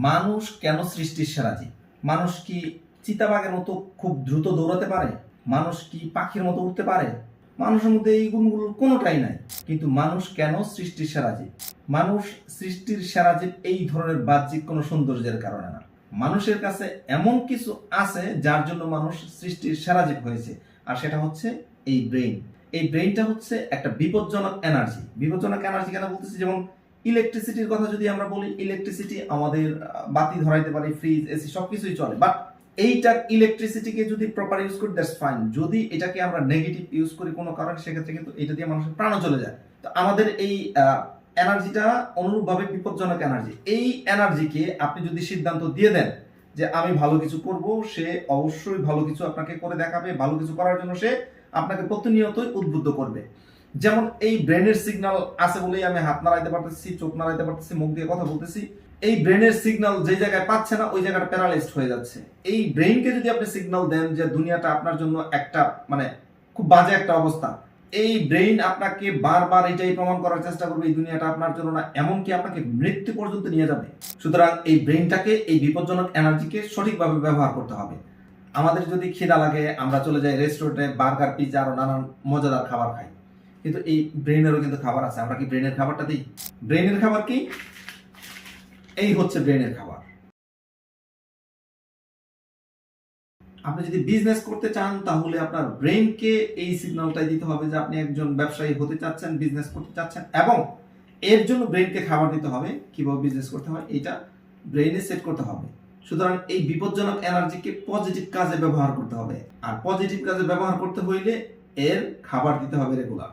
মানুষ কেন সৃষ্টির সেরা জীব? মানুষ কি চিতাবাঘের মতো খুব দ্রুত দৌড়াতে পারে? মানুষ কি পাখির মতো উঠতে পারে? মানুষের মধ্যে এই গুণগুলোর কোনোটাই নাই। কিন্তু মানুষ কেন সৃষ্টির সেরা জীব? মানুষ সৃষ্টির সেরা জীব এই ধরনের বাহ্যিক কোনো সৌন্দর্যের কারণে না। মানুষের কাছে এমন কিছু আছে যার জন্য মানুষ সৃষ্টির সেরা জীব হয়েছে, আর সেটা হচ্ছে এই ব্রেইন। এই ব্রেইনটা হচ্ছে একটা বিপজ্জনক এনার্জি। বিপজ্জনক এনার্জি কেন বলতেছি? যেমন ইলেকট্রিসিটির কথা যদি আমরা বলি, ইলেকট্রিসিটি আমাদের বাতি ধরাইতে পারি, ফ্রিজ, এসি সবকিছুই চলে। বাট এইটা ইলেকট্রিসিটিকে যদি প্রপার ইউজ করি দ্যাটস ফাইন। যদি এটাকে আমরা নেগেটিভ ইউজ করি কোনো কারণে, সেক্ষেত্রে কিন্তু এটা দিয়ে মানুষের প্রাণও চলে যায়। তো আমাদের এই এনার্জিটা অনুরূপভাবে বিপজ্জনক এনার্জি। এই এনার্জিকে আপনি যদি সিদ্ধান্ত দিয়ে দেন যে আমি ভালো কিছু করব, সে অবশ্যই ভালো কিছু আপনাকে করে দেখাবে। ভালো কিছু করার জন্য সে আপনাকে প্রতিনিয়তই উদ্বুদ্ধ করবে। যেমন এই ব্রেনের সিগন্যাল আছে বলেই আমি হাত নাড়াইতে পারতেছি, চোখ নাড়াইতে পারতেছি, মুখ দিয়ে কথা বলতেছি। এই ব্রেনের সিগন্যাল যে জায়গায় পাচ্ছে না, ওই জায়গাটা প্যারালাইজড হয়ে যাচ্ছে। এই ব্রেইনকে যদি আপনি সিগন্যাল দেন যে দুনিয়াটা আপনার জন্য একটা খুব বাজে একটা অবস্থা, এই ব্রেইন আপনাকে বারবার এটাই প্রমাণ করার চেষ্টা করবে এই দুনিয়াটা আপনার জন্য না, এমনকি আপনাকে মৃত্যু পর্যন্ত নিয়ে যাবে। সুতরাং এই ব্রেইনটাকে, এই বিপজ্জনক এনার্জিকে সঠিকভাবে ব্যবহার করতে হবে। আমাদের যদি খিদা লাগে, আমরা চলে যাই রেস্টুরেন্টে, বার্গার, পিৎজা আরো নানান মজাদার খাবার খাই। কিন্তু এই ব্রেইনেরও কিন্তু খাবার আছে। আমরা কি ব্রেইনের খাবারটা দিই? ব্রেইনের খাবার কি? এই হচ্ছে ব্রেইনের খাবার। আপনি যদি বিজনেস করতে চান, তাহলে আপনার ব্রেইনকে এই সিগন্যালটাই দিতে হবে যে আপনি একজন ব্যবসায়ী হতে চাচ্ছেন, বিজনেস করতে চাচ্ছেন, এবং এর জন্য ব্রেইনকে খাবার দিতে হবে। কিভাবে বিজনেস করতে হয় এটা ব্রেইনে সেট করতে হবে। সুতরাং এই বিপজ্জনক এনার্জিকে পজিটিভ কাজে ব্যবহার করতে হবে, আর পজিটিভ কাজে ব্যবহার করতে হইলে এর খাবার দিতে হবে রেগুলার।